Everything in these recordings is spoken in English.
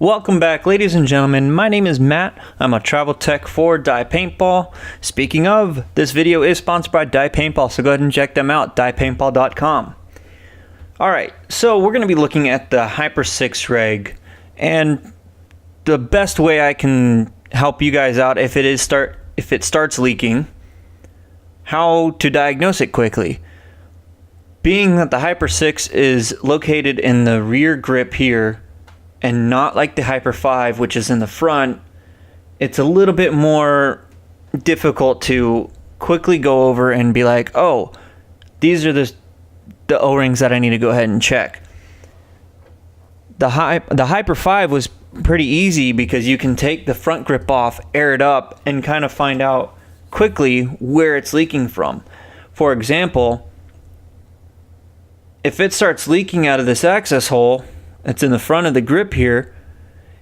Welcome back, ladies and gentlemen. My name is Matt. I'm a travel tech for Dye Paintball. Speaking of, this video is sponsored by Dye Paintball, so go ahead and check them out, dyepaintball.com. Alright, so we're going to be looking at the Hyper6 Reg, and the best way I can help you guys out if it starts leaking, how to diagnose it quickly. Being that the Hyper6 is located in the rear grip here, and not like the Hyper 5, which is in the front, it's a little bit more difficult to quickly go over and be like, oh, these are the O-rings that I need to go ahead and check. The Hyper 5 was pretty easy because you can take the front grip off, air it up, and kind of find out quickly where it's leaking from. For example, if it starts leaking out of this access hole, it's in the front of the grip here,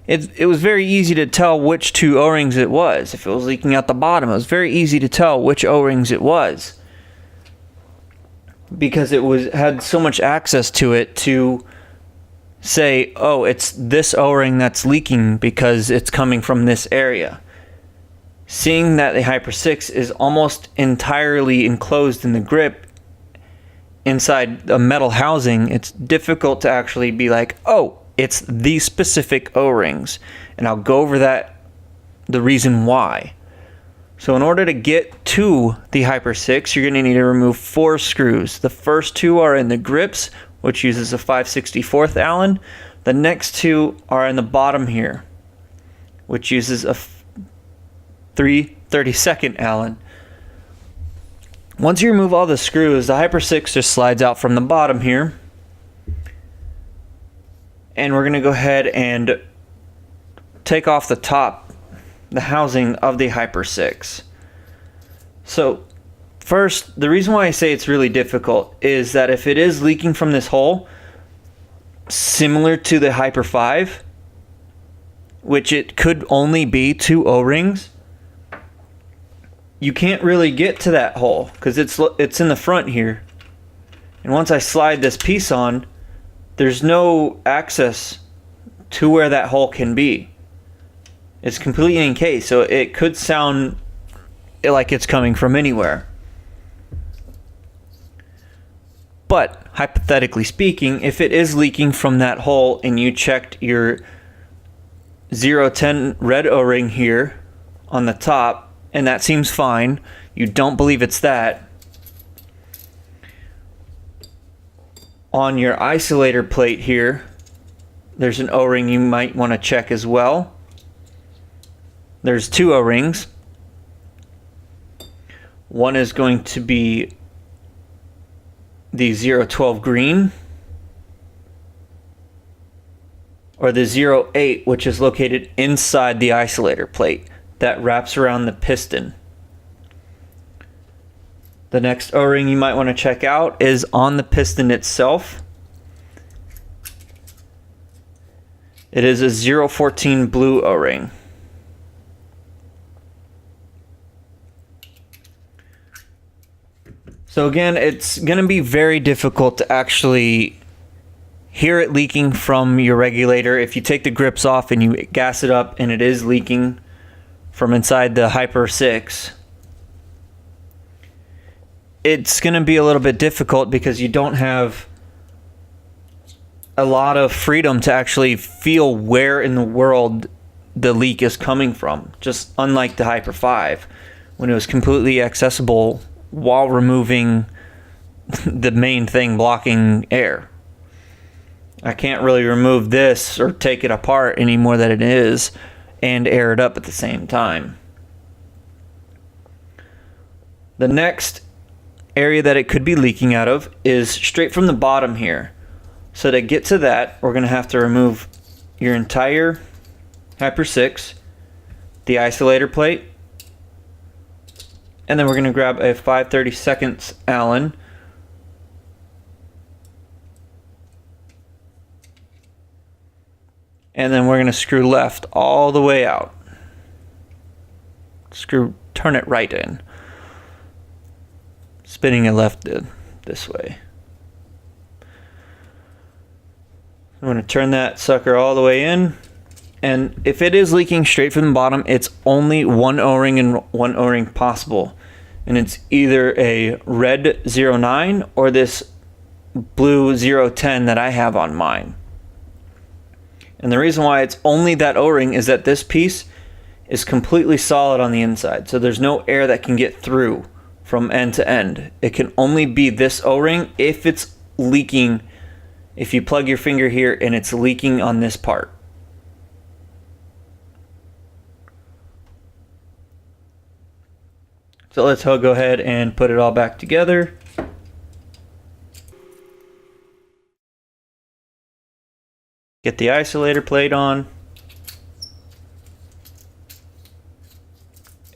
it was very easy to tell which two O-rings it was. If it was leaking out the bottom, it was very easy to tell which O-rings it was, because it had so much access to it to say, oh, it's this O-ring that's leaking because it's coming from this area. Seeing that the Hyper6 is almost entirely enclosed in the grip inside a metal housing, it's difficult to actually be like, oh, it's these specific O-rings, and I'll go over the reason why. So in order to get to the Hyper6, you're going to need to remove 4 screws. The first 2 are in the grips, which uses a 5/64 Allen. The next 2 are in the bottom here, which uses a 3/32 Allen. Once you remove all the screws, the Hyper6 just slides out from the bottom here. And we're going to go ahead and take off the top, the housing of the Hyper6. So first, the reason why I say it's really difficult is that if it is leaking from this hole, similar to the Hyper 5, which it could only be 2 O-rings, you can't really get to that hole because it's in the front here. And once I slide this piece on, there's no access to where that hole can be. It's completely encased, so it could sound like it's coming from anywhere. But hypothetically speaking, if it is leaking from that hole and you checked your 010 red O-ring here on the top, and that seems fine, you don't believe it's that, on your isolator plate here, there's an O-ring you might want to check as well. There's 2 O-rings. One is going to be the 012 green, or the 08, which is located inside the isolator plate that wraps around the piston. The next O-ring you might want to check out is on the piston itself. It is a 014 blue O-ring. So again, it's going to be very difficult to actually hear it leaking from your regulator. If you take the grips off and you gas it up and it is leaking from inside the Hyper6, it's going to be a little bit difficult because you don't have a lot of freedom to actually feel where in the world the leak is coming from. Just unlike the Hyper 5, when it was completely accessible while removing the main thing blocking air. I can't really remove this or take it apart any more than it is and air it up at the same time. The next area that it could be leaking out of is straight from the bottom here. So to get to that, we're going to have to remove your entire Hyper6, the isolator plate, and then we're going to grab a 5/32 Allen, and then we're going to screw left all the way out. Turn it right in. Spinning it left this way. I'm going to turn that sucker all the way in, And if it is leaking straight from the bottom, it's only one O-ring and one O-ring possible. And it's either a red 09 or this blue 010 that I have on mine. And the reason why it's only that O-ring is that this piece is completely solid on the inside. So there's no air that can get through from end to end. It can only be this O-ring if it's leaking, if you plug your finger here and it's leaking on this part. So let's go ahead and put it all back together. Get the isolator plate on.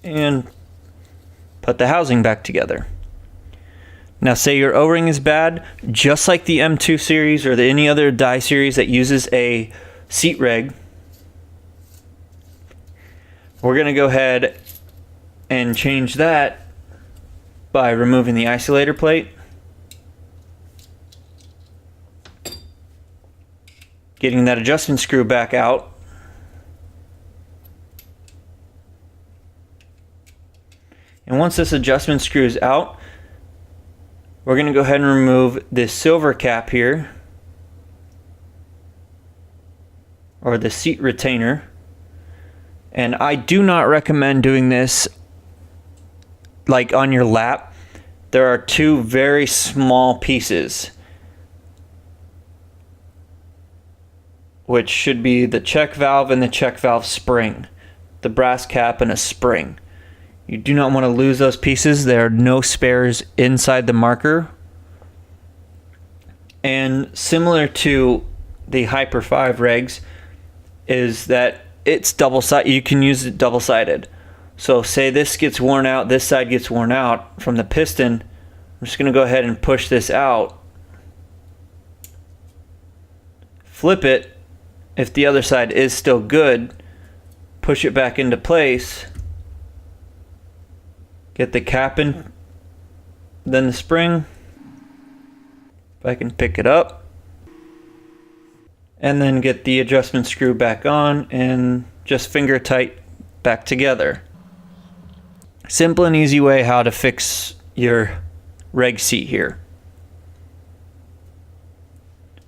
And put the housing back together. Now say your O-ring is bad, just like the M2 series or any other die series that uses a seat reg. We're going to go ahead and change that by removing the isolator plate, getting that adjustment screw back out, and once this adjustment screw is out, we're going to go ahead and remove this silver cap here, or the seat retainer. And I do not recommend doing this like on your lap. There are two very small pieces, which should be the check valve and the check valve spring, the brass cap and a spring. You do not want to lose those pieces. There are no spares inside the marker. And similar to the Hyper 5 regs is that it's double-sided. You can use it double-sided. So say this gets worn out, this side gets worn out from the piston. I'm just going to go ahead and push this out. Flip it. If the other side is still good, push it back into place. Get the cap in, then the spring. If I can pick it up. And then get the adjustment screw back on and just finger tight back together. Simple and easy way how to fix your reg seat here.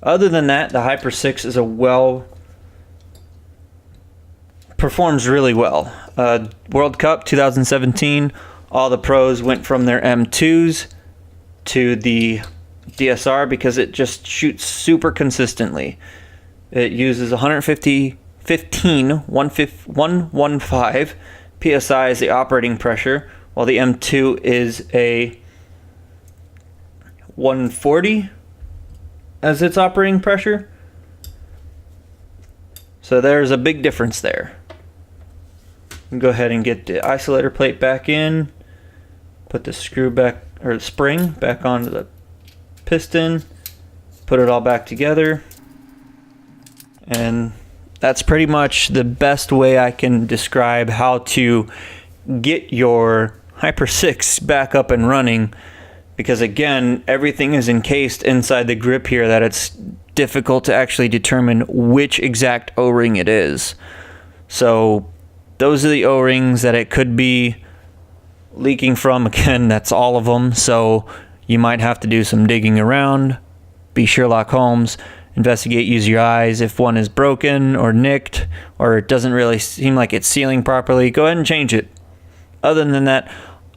Other than that, the Hyper 6 is performs really well. World Cup 2017, all the pros went from their M2s to the DSR because it just shoots super consistently. It uses 115 PSI as the operating pressure, while the M2 is a 140 as its operating pressure. So there's a big difference there. Go ahead and get the isolator plate back in, put the screw back, or the spring back onto the piston, put it all back together, and that's pretty much the best way I can describe how to get your Hyper 6 back up and running, because again, everything is encased inside the grip here that it's difficult to actually determine which exact O-ring it is. So those are the O-rings that it could be leaking from. Again, that's all of them, so you might have to do some digging around, be Sherlock Holmes, investigate, use your eyes. If one is broken or nicked or it doesn't really seem like it's sealing properly, go ahead and change it. Other than that,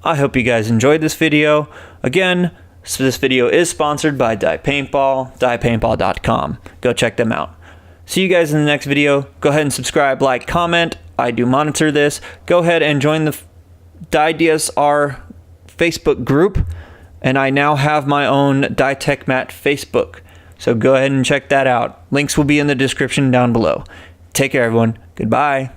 I hope you guys enjoyed this video. Again, so this video is sponsored by Die Paintball, diepaintball.com. Go check them out. See you guys in the next video. Go ahead and subscribe, like, comment. I do monitor this. Go ahead and join the Die DSR Facebook group. And I now have my own Die Tech Matt Facebook. So go ahead and check that out. Links will be in the description down below. Take care, everyone. Goodbye.